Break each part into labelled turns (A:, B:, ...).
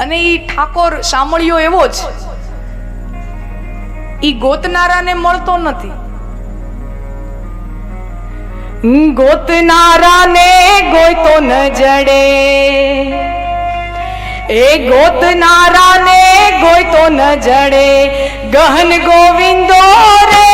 A: અને ઈ ઠાકોર સામળિયો એવો જ, ઈ ગોતનારાને મળતો નથી. ગોતનારાને ગોઈતો ન જડે, એ ગોતનારાને ગોઈતો ન જડે, ગહન ગોવિંદો રે.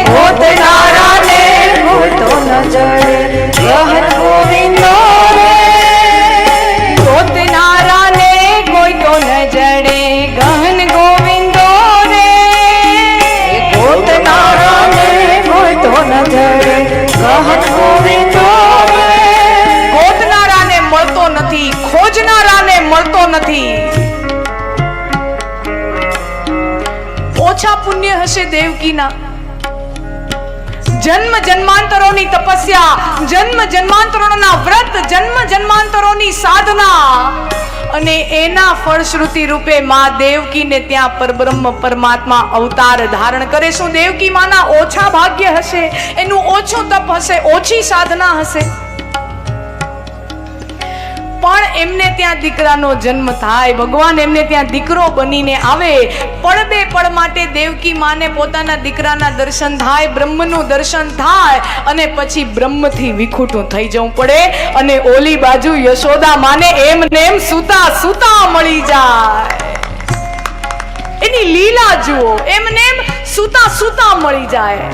A: ગોતનારાને ગોઈતો ન જડે, ગહન ગોવિંદો રે. ગોતનારાને ગોઈતો ન જડે, ગહન ગોવિંદો રે. ગોતનારાને ગોઈતો ન જડે, ગહન ગોવિંદો રે. ગોતનારાને મળતો નથી, ખોજનારાને મળતો નથી. ઓછા પુણ્ય હશે દેવકીના, જન્મ જન્માંતરોની તપસ્યા, જન્મ જન્માંતરોના વ્રત, જન્મ જન્માંતરોની સાધના, અને એના ફળશ્રુતિ રૂપે માં દેવકીને ત્યાં પરબ્રહ્મ પરમાત્મા અવતાર ધારણ કરે. શું દેવકી માના ઓછા ભાગ્ય હશે? એનું ઓછું તપ હશે, ઓછી સાધના હશે? પણ એમને ત્યાં દીકરાનો જન્મ થાય, ભગવાન એમને ત્યાં દીકરો બનીને આવે. પળ બે પળ માટે દેવકી માને પોતાના દીકરાના દર્શન થાય, બ્રહ્મનું દર્શન થાય, અને પછી બ્રહ્મથી વિખૂટું થઈ જવું પડે. અને ઓલી બાજુ યશોદા માને એમને એમ સૂતા સૂતા મળી જાય. એની લીલા જુઓ, એમને એમ સૂતા સૂતા મળી જાય.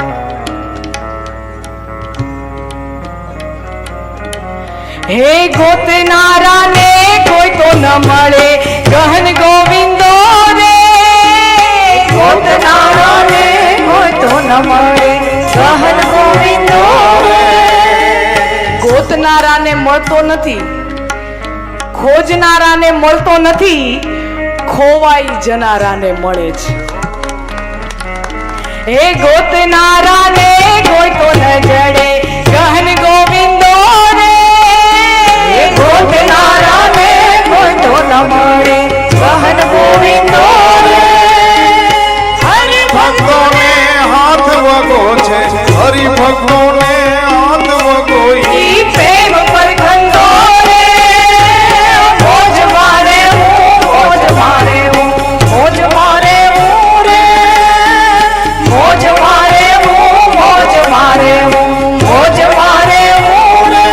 A: હે ગોતનારાને કોઈ તો ન મળે, ગહન ગોવિંદો રે. ગોતનારાને કોઈ તો ન મળે, ગહન ગોવિંદો રે. ગોતનારાને મળતો નથી, ખોજનારાને મળતો નથી, ખોવાઈ જનારાને મળે છે. હે ગોતનારાને કોઈ તો ન જડે, ગહન ગોવિંદો રે. ગોતનારાને કોઈ તો ન મળે, ગહન ગોવિંદો રે.
B: હરિ ભક્તોને હાથ વગો છે, હરિ ભક્તોને હાથ વગો.
A: ઈ પ્રેમ પર ખંડો રે. મોજ મારે હું, મોજ મારે હું, મોજ મારે હું રે. મોજ મારે હું, મોજ મારે હું, મોજ મારે હું રે.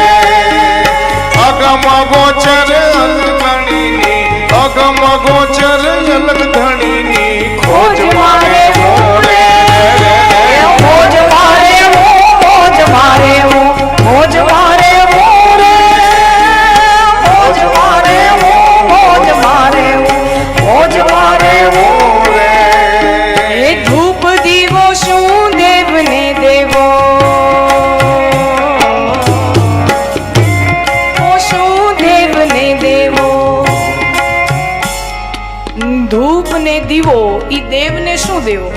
B: અગમ ગોચર અલગણીની, અગમ ગોચર અલગણીની
A: મોજ મારે હું રે. મોજ મારે હું, મોજ મારે હું, મોજ મારે હું રે. મોજ મારે હું, મોજ મારે હું, મોજ મારે હું રે. એ ધૂપ દીવો શું દેવને દેવો, ઓ શું દેવને દેવો. ધૂપ ને દીવો ઈ દેવને શું દેવો?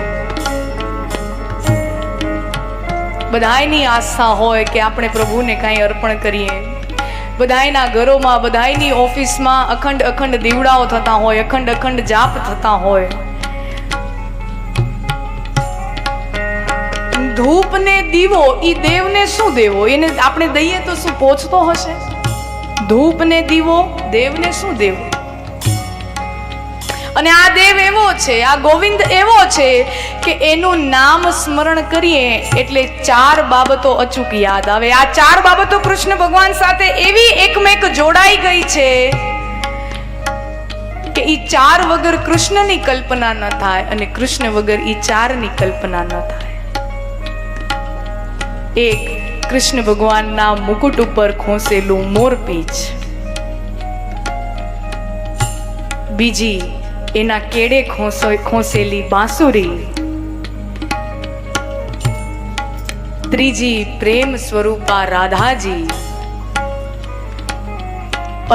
A: બધાયની આસ્થા હોય કે આપણે પ્રભુને કાંઈ અર્પણ કરીએ. બધાયના ઘરોમાં, બધાયની ઓફિસમાં અખંડ અખંડ દીવડાઓ થતા હોય, અખંડ અખંડ જાપ થતા હોય. ધૂપ ને દીવો ઈ દેવને શું દેવો? એને આપણે દઈએ તો શું પહોંચતો હશે? ધૂપ ને દીવો દેવને શું દેવો? અને આ દેવ એવો છે, આ ગોવિંદ એવો છે કે એનું નામ સ્મરણ કરીએ એટલે ચાર બાબતો અચૂક યાદ આવે. આ ચાર બાબતો કૃષ્ણ ભગવાન સાથે એવી એકમેક જોડાઈ ગઈ છે કે ઈ ચાર વગર કૃષ્ણની કલ્પના ન થાય, અને કૃષ્ણ વગર ઈ ચારની કલ્પના ન થાય. એક, કૃષ્ણ ભગવાનના મુકુટ ઉપર ખોસેલું મોરપીંછ. બીજી, એના કેડે ખોસેલી બાંસુરી. ત્રીજી, પ્રેમ સ્વરૂપા રાધાજી.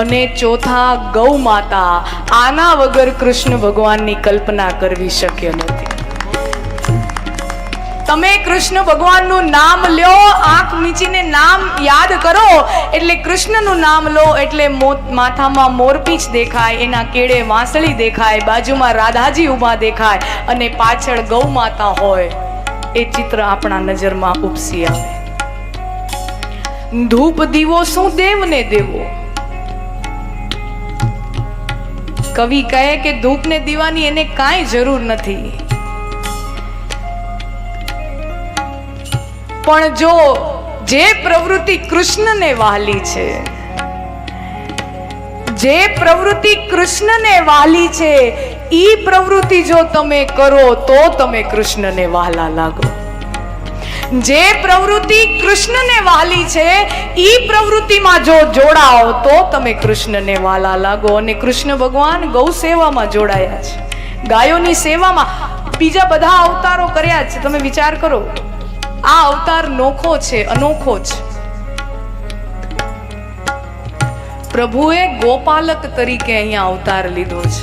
A: અને ચોથા, ગૌ માતા. આના વગર કૃષ્ણ ભગવાનની કલ્પના કરવી શક્ય નથી. તમે કૃષ્ણ ભગવાનનું નામ લ્યો, આંખ મીચીને નામ યાદ કરો એટલે કૃષ્ણનું નામ લો એટલે માથામાં મોરપીંછ દેખાય, એના કેડે વાંસળી દેખાય, બાજુમાં રાધાજી ઊભા દેખાય, અને પાછળ ગૌ માતા હોય. એ ચિત્ર આપણા નજરમાં ઉપસી આવે. ધૂપ દીવો શું દેવને દેવો? કવિ કહે કે ધૂપ ને દીવાની એને કાંઈ જરૂર નથી, પણ જો જે પ્રવૃત્તિ કૃષ્ણને વહાલી છે, જે પ્રવૃત્તિ કૃષ્ણને વહાલી છે, ઈ પ્રવૃત્તિ જો તમે કરો તો તમે કૃષ્ણને વહાલા લાગો. જે પ્રવૃત્તિ કૃષ્ણને વહાલી છે ઈ પ્રવૃત્તિમાં જો જોડાઓ તો તમે કૃષ્ણને વહાલા લાગો. અને કૃષ્ણ ભગવાન ગૌ સેવામાં જોડાયા છે, ગાયોની સેવામાં. બીજા બધા અવતારો કર્યા છે, તમે વિચાર કરો. આ અવતાર નોખો છે, અનોખો છે. પ્રભુએ ગોપાલક તરીકે અહીંયા અવતાર લીધો છે.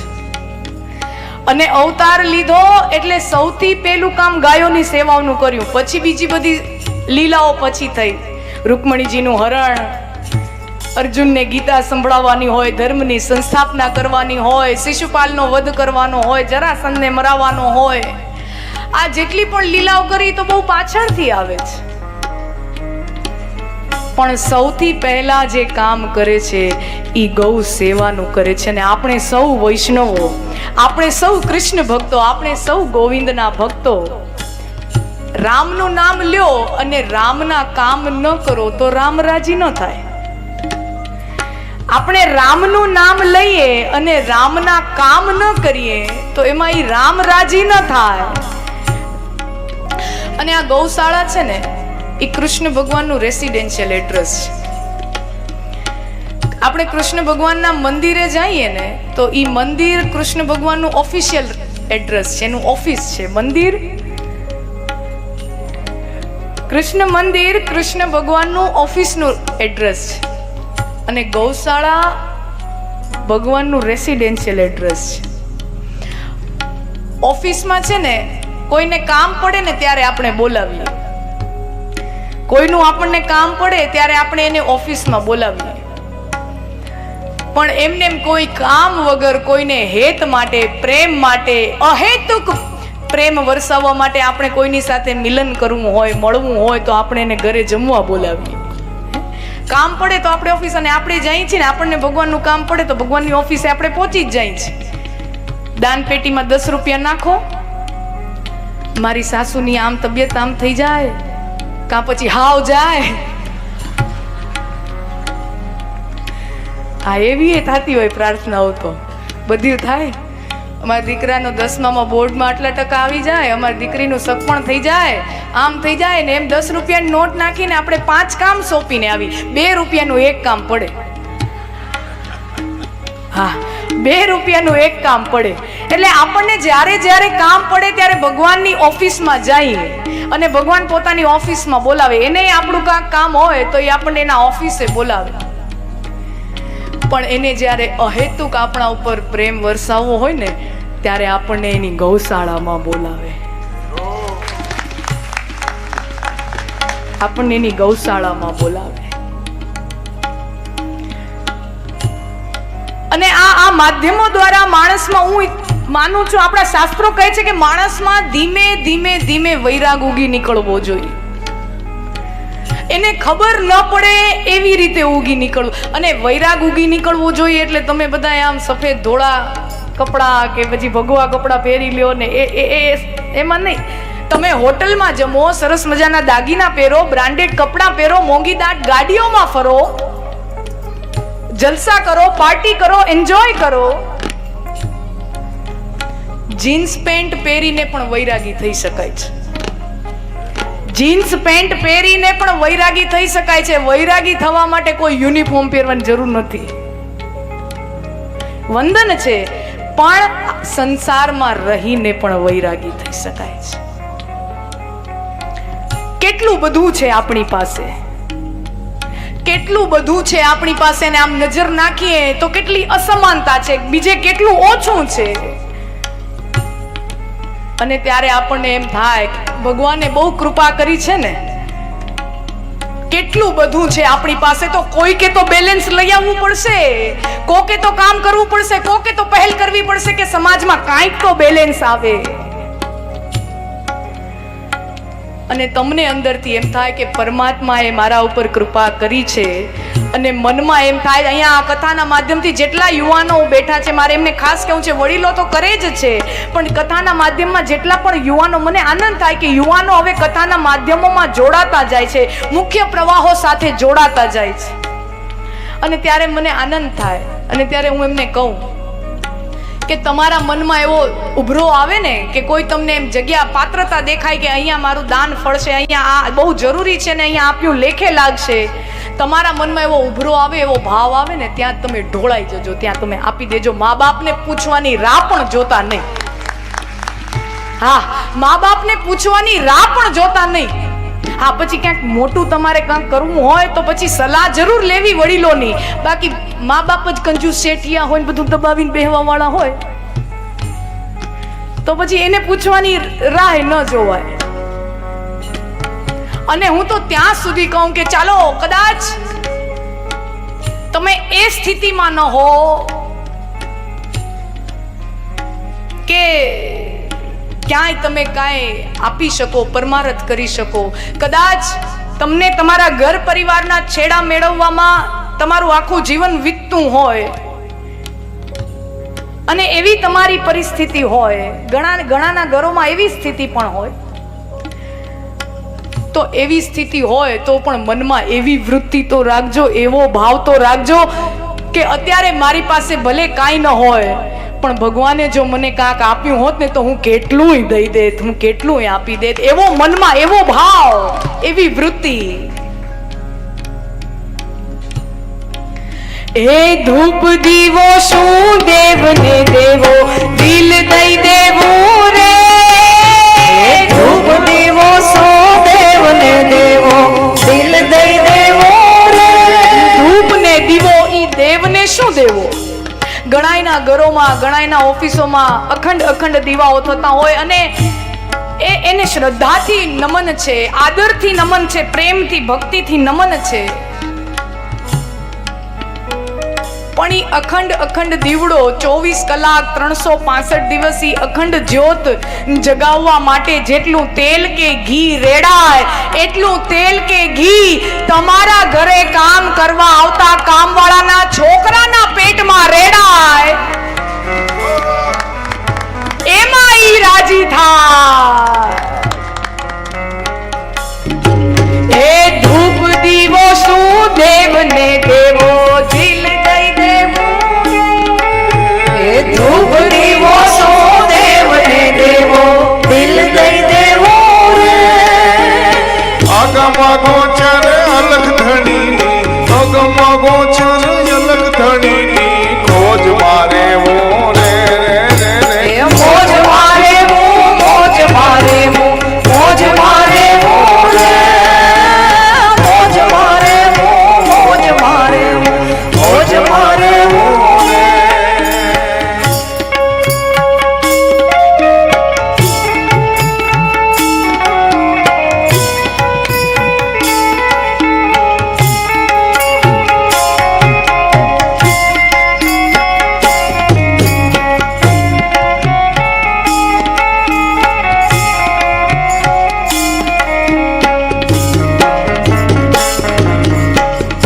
A: અને અવતાર લીધો એટલે સૌથી પહેલું કામ ગાયોની સેવાનું કર્યું, પછી બીજી બધી લીલાઓ પછી થઈ. રૂકમણીજીનું હરણ, અર્જુનને ગીતા સંભળાવવાની હોય, ધર્મની સંસ્થાપના કરવાની હોય, શિશુપાલનો વધ કરવાનો હોય, જરાસંધને મરાવવાનો હોય. આ જેટલી પણ લીલાઓ કરી તો બહુ પાછળથી આવે છે. પણ સૌથી પહેલા જે કામ કરે છે ઈ ગૌ સેવાનું કરે છે. અને આપણે સૌ વૈષ્ણવો, આપણે સૌ કૃષ્ણ ભક્તો, આપણે સૌ ગોવિંદના ભક્તો રામનું નામ લ્યો અને રામના કામ ન કરો તો રામ રાજી ન થાય. આપણે રામનું નામ લઈએ અને રામના કામ ન કરીએ તો એમાં ઈ રામ રાજી ન થાય. અને આ ગૌશાળા છે ને એ કૃષ્ણ ભગવાનનું રેસિડેન્શિયલ એડ્રેસ છે. આપણે કૃષ્ણ ભગવાનના મંદિરે જઈએ ને તો એ મંદિર કૃષ્ણ ભગવાનનું ઓફિશિયલ એડ્રેસ છે, એનું ઓફિસ છે. મંદિર કૃષ્ણ મંદિર કૃષ્ણ ભગવાનનું ઓફિસનું એડ્રેસ છે. અને ગૌશાળા ભગવાનનું રેસિડેન્શિયલ એડ્રેસ છે. ઓફિસમાં છે ને કોઈને કામ પડે ને ત્યારે આપણે બોલાવીએ, કોઈનું આપણને કામ પડે ત્યારે આપણે એને ઓફિસમાં બોલાવીએ. પણ એમને કોઈ કામ વગર કોઈને હેત માટે, પ્રેમ માટે, અહેતુક પ્રેમ વરસાવવા માટે આપણે કોઈની સાથે મિલન કરવું હોય, મળવું હોય તો આપણે એને ઘરે જમવા બોલાવીએ. કામ પડે તો આપણે ઓફિસ, અને આપણે જઈએ છીએ ને આપણને ભગવાનનું કામ પડે તો ભગવાનની ઓફિસે આપણે પહોંચી જ જઈએ છીએ. દાન પેટીમાં 10 રૂપિયા નાખો, મારી સાસુની આમ તબિયત આમ થઈ જાય, કાં પછી હાવ જાય. હા, એવી થતી હોય પ્રાર્થનાઓ તો બધી થાય. અમારા દીકરાનો 10મામાં બોર્ડમાં આટલા ટકા આવી જાય, અમારી દીકરીનું સગપણ થઈ જાય, આમ થઈ જાય ને એમ 10 રૂપિયાની નોટ નાખીને આપણે 5 કામ સોંપીને આવી, 2 રૂપિયાનું એક કામ પડે. હા, 2 રૂપિયાનું એક કામ પડે. એટલે આપણને જ્યારે જ્યારે કામ પડે ત્યારે ભગવાનની ઓફિસમાં જઈએ અને ભગવાન પોતાની ઓફિસમાં બોલાવે. એને આપણું કાંઈક કામ હોય તો એ આપણને એના ઓફિસે બોલાવે. પણ એને જ્યારે અહેતુક આપણા ઉપર પ્રેમ વરસાવવો હોય ને ત્યારે આપણને એની ગૌશાળામાં બોલાવે. આપણને એની ગૌશાળામાં બોલાવે. અને આ માધ્યમો દ્વારા માણસમાં, હું માનું છું, આપણા શાસ્ત્રો કહે છે કે માણસમાં ધીમે ધીમે ધીમે વૈરાગ ઉગી નીકળવો જોઈએ. એને ખબર ન પડે એવી રીતે ઉગી નીકળવું. અને વૈરાગ ઉગી નીકળવો જોઈએ એટલે તમે બધા આમ સફેદ ધોળા કપડાં કે પછી ભગવા કપડાં પહેરી લ્યો ને એમાં નહીં. તમે હોટલમાં જમો, સરસ મજાના દાગીના પહેરો, બ્રાન્ડેડ કપડાં પહેરો, મોંઘી દાટ ગાડીઓમાં ફરો, જલસા કરો, પાર્ટી કરો, એન્જોય કરો. જીન્સ પેન્ટ પહેરીને પણ વૈરાગી થઈ શકાય છે. જીન્સ પેન્ટ પહેરીને પણ વૈરાગી થઈ શકાય છે. વૈરાગી થવા માટે કોઈ યુનિફોર્મ પહેરવાની જરૂર નથી. વંદન છે, પણ સંસારમાં રહીને પણ વૈરાગી થઈ શકાય છે. કેટલું બધું છે આપણી પાસે, કેટલું બધું છે આપણી પાસે, ને આમ નજર નાખીએ તો કેટલી અસમાનતા છે, બીજે કેટલું ઓછું છે. અને ત્યારે આપણને એમ થાય ભગવાને બહુ કૃપા કરી છે ને, કેટલું બધું છે આપણી પાસે, તો કોઈકે તો બેલેન્સ લઈ આવવું પડશે, કોકે તો કામ કરવું પડશે, કોકે તો પહેલ કરવી પડશે કે સમાજમાં કાંઈક તો બેલેન્સ આવે. અને તમને અંદરથી એમ થાય કે પરમાત્માએ મારા ઉપર કૃપા કરી છે, અને મનમાં એમ થાય, અહીંયા આ કથાના માધ્યમથી જેટલા યુવાનો બેઠા છે, મારે એમને ખાસ કહેવું છે, વડીલો તો કરે જ છે, પણ કથાના માધ્યમમાં જેટલા પણ યુવાનો, મને આનંદ થાય કે યુવાનો હવે કથાના માધ્યમોમાં જોડાતા જાય છે, મુખ્ય પ્રવાહો સાથે જોડાતા જાય છે, અને ત્યારે મને આનંદ થાય, અને ત્યારે હું એમને કહું કે તમારા મનમાં એવો ઉભરો આવે ને કે કોઈ તમને એમ જગ્યા પાત્રતા દેખાય કે અહીંયા મારું દાન ફળશે, અહીંયા આ બહુ જરૂરી છે ને અહીંયા આપ્યું લેખે લાગશે, તમારા મનમાં એવો ઉભરો આવે, એવો ભાવ આવે ને, ત્યાં તમે ઢોળાઈ જજો, ત્યાં તમે આપી દેજો. મા બાપને પૂછવાની રાહ પણ જોતા નહીં. હા, મા બાપને પૂછવાની રાહ પણ જોતા નહીં. હા, પછી ક્યાંક મોટું તમારે કાંઈક કરવું હોય તો પછી સલાહ જરૂર લેવી વડીલોની. બાકી મા બાપ જ કંજૂસ શેઠિયા હોય ને બધું દબાવીને બેહવા વાળા હોય તો પછી એને પૂછવાની રાહ ન જોવાય. અને હું તો ત્યાં સુધી કહું કે ચાલો, કદાચ તમે એ સ્થિતિમાં ન હો કે ક્યાંય તમે કાંઈ આપી શકો, પરમારથ કરી શકો, કદાચ તમને તમારા ઘર પરિવારના છેડા મેળવવામાં તમારું આખું જીવન વીતતું હોય, અને એવી તમારી પરિસ્થિતિ હોય, ઘણાના ઘરોમાં એવી સ્થિતિ પણ હોય, તો એવી સ્થિતિ હોય તો પણ મનમાં એવી વૃત્તિ તો રાખજો, એવો ભાવ તો રાખજો કે અત્યારે મારી પાસે ભલે કાંઈ ન હોય, પણ ભગવાને જો મને કાંઈક આપ્યું હોત ને તો હું કેટલું દઈ દેત, હું કેટલું આપી દેત, એવો મનમાં એવો ભાવ, એવી વૃત્તિ. એ ધૂપ દીવો શું દેવને દેવો, દિલ દઈ દેવું રે. ધૂપ દીવો શું દેવને દેવો, દિલ દઈ દેવો રે. ધૂપ ને દીવો ઈ દેવને શું દેવો? ઘણાયના ઘરોમાં, ઘણાયના ઓફિસોમાં અખંડ દીવાઓ થતા હોય, અને એને શ્રદ્ધાથી નમન છે, આદરથી નમન છે, પ્રેમથી ભક્તિથી નમન છે. પણ ઈ અખંડ દીવડો 24 કલાક 365 દિવસ ઈ અખંડ જ્યોત જગાવવા માટે જેટલું તેલ કે ઘી રેડાય, એટલું તેલ કે ઘી તમારા ઘરે કામ કરવા આવતા કામવાળાના છોકરાના પેટમાં રેડાય, એમાં ઈ રાજી થાય. એ ધૂપ દીવો શું દેવને દેવો, દિલ દઈ દેવું. એ ધૂપ દીવો શું દેવને દેવો, દિલ દઈ દેવું.
B: અગમ ગોચર અલગ ધણીની, અગમ ગોચર અલગ ધણીની, ખોજ મારે વો રે રે રે રે.
A: મોજ મારે હું, મોજ મારે હું, મોજ મારે હું રે. મોજ મારે હું, મોજ મારે હું, મોજ મારે હું રે.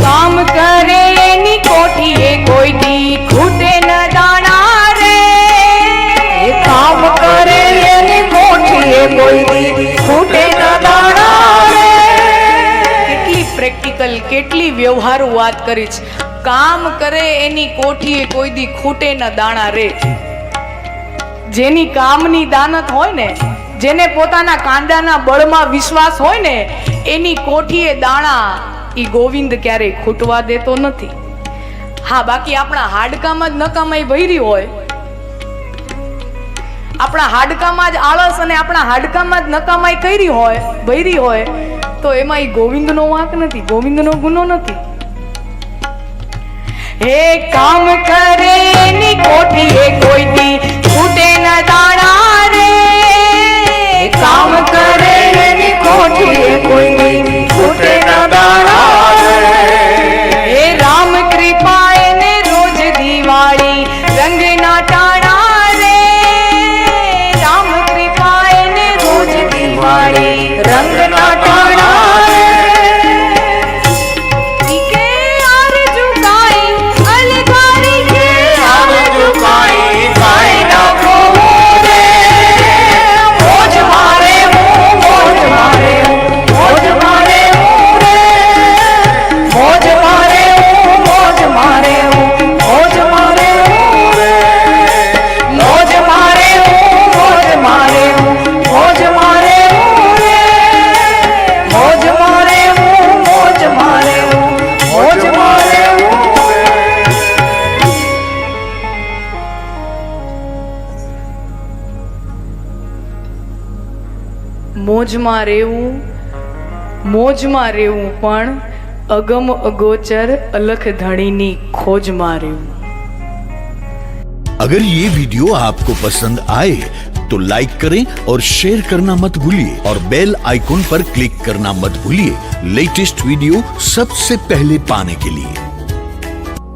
A: કામ કરે એની કોઠીએ કોઈ દી ખૂટે ન દાણા રે. કામ કરે એની કોઠીએ કોઈ દી ખૂટે ન દાણા રે. કેટલી પ્રેક્ટિકલ, કેટલી વ્યવહારુ વાત કરી છે. કામ કરે એની કોઠીએ કોઈ દી ખૂટે ન દાણા રે. જેની કામની દાનત હોય ને, જેને પોતાના કાંડાના બળમાં વિશ્વાસ હોય ને, એની કોઠીએ દાણા ઈ ગોવિંદ ક્યારેય ખૂટવા દેતો નથી. હા, બાકી આપણા હાડકામાં જ નકામાઈ ભરી હોય, આપણા હાડકામાં જ આળસ અને આપણા હાડકામાં જ નકામાઈ કરી હોય, ભરી હોય, તો એમાં ઈ ગોવિંદનો વાંક નથી, ગોવિંદનો ગુનો નથી. હે કામ કરે એની કોઠીએ કોઈ દી ખૂટે ન દાણા રે. કામ કરે એની કોઠીએ કોઈ દી ખૂટે ન દાણા રે. હે રામ કૃપા એને રોજ દિવાળી રંગના ટાણા રે. રામ કૃપા એને રોજ દિવાળી રંગના મોજમાં રહેવું પણ અગમ અગોચર અલખ ધણીની ખોજમાં રહેવું.
C: अगर ये वीडियो आपको पसंद आए तो लाइक करें और शेयर करना मत भूलिए और बेल आइकॉन पर क्लिक करना मत भूलिए लेटेस्ट वीडियो सबसे पहले पाने के लिए.